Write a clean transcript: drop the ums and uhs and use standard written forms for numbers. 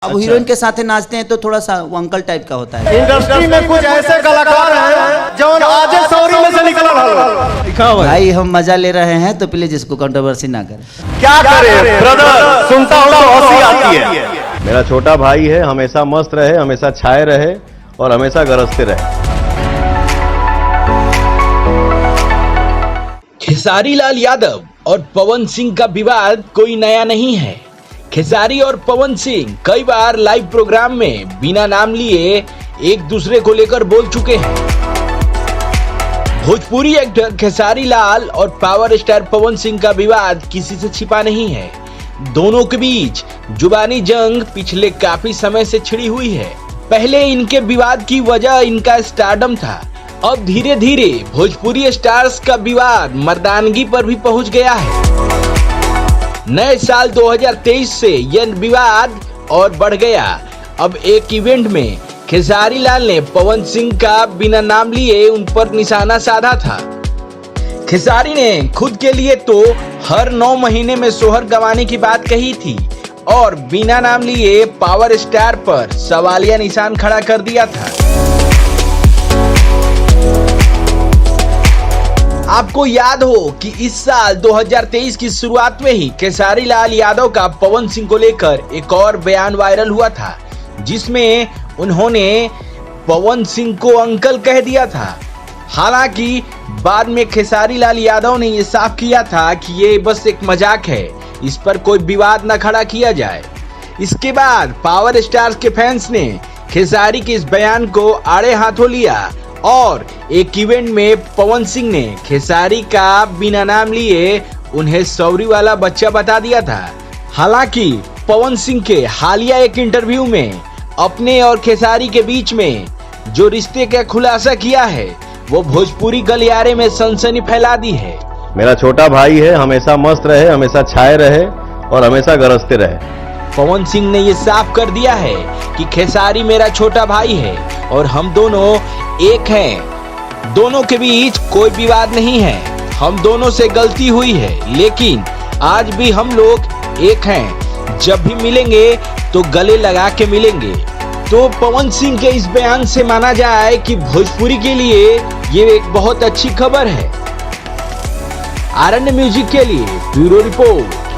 अब हीरोइन के साथ नाचते हैं तो थोड़ा सा वो अंकल टाइप का होता है। इंडस्ट्री में कुछ ऐसे कलाकार हैं जो आज सौरी में से निकल रहा। भाई हम मजा ले रहे हैं तो प्लीज इसको कंट्रोवर्सी ना करें। क्या करे ब्रदर, सुनता हूँ तो हंसी आती है। मेरा छोटा भाई है, हमेशा मस्त रहे, हमेशा छाए रहे और हमेशा गरजते रहे। खेसारी लाल यादव और पवन सिंह का विवाद कोई नया नहीं है। खेसारी और पवन सिंह कई बार लाइव प्रोग्राम में बिना नाम लिए एक दूसरे को लेकर बोल चुके हैं। भोजपुरी एक्टर खेसारी लाल और पावर स्टार पवन सिंह का विवाद किसी से छिपा नहीं है। दोनों के बीच जुबानी जंग पिछले काफी समय से छिड़ी हुई है। पहले इनके विवाद की वजह इनका स्टारडम था। अब धीरे धीरे भोजपुरी स्टार्स का विवाद मर्दानगी पर भी पहुंच गया है। नए साल 2023 से यह विवाद और बढ़ गया। अब एक इवेंट में खेसारी लाल ने पवन सिंह का बिना नाम लिए उन पर निशाना साधा था। खेसारी ने खुद के लिए तो हर 9 महीने में सोहर गंवाने की बात कही थी और बिना नाम लिए पावर स्टार पर सवालिया निशान खड़ा कर दिया था। आपको याद हो कि इस साल 2023 की शुरुआत में ही खेसारी लाल यादव का पवन सिंह को लेकर एक और बयान वायरल हुआ था, जिसमें उन्होंने पवन सिंह को अंकल कह दिया था। हालांकि बाद में खेसारी लाल यादव ने यह साफ किया था कि ये बस एक मजाक है, इस पर कोई विवाद न खड़ा किया जाए। इसके बाद पावर स्टार्स के फैंस ने खेसारी के इस बयान को आड़े हाथों लिया और एक इवेंट में पवन सिंह ने खेसारी का बिना नाम लिए उन्हें सौरी वाला बच्चा बता दिया था। हालांकि पवन सिंह के हालिया एक इंटरव्यू में अपने और खेसारी के बीच में जो रिश्ते का खुलासा किया है वो भोजपुरी गलियारे में सनसनी फैला दी है। मेरा छोटा भाई है, हमेशा मस्त रहे, हमेशा छाए रहे और हमेशा गरजते रहे। पवन सिंह ने ये साफ कर दिया है कि खेसारी मेरा छोटा भाई है और हम दोनों एक हैं। दोनों के बीच कोई विवाद नहीं है। हम दोनों से गलती हुई है, लेकिन आज भी हम लोग एक हैं। जब भी मिलेंगे तो गले लगा के मिलेंगे। तो पवन सिंह के इस बयान से माना जाए कि भोजपुरी के लिए ये एक बहुत अच्छी खबर है। आरएन म्यूजिक के लिए ब्यूरो रिपोर्ट।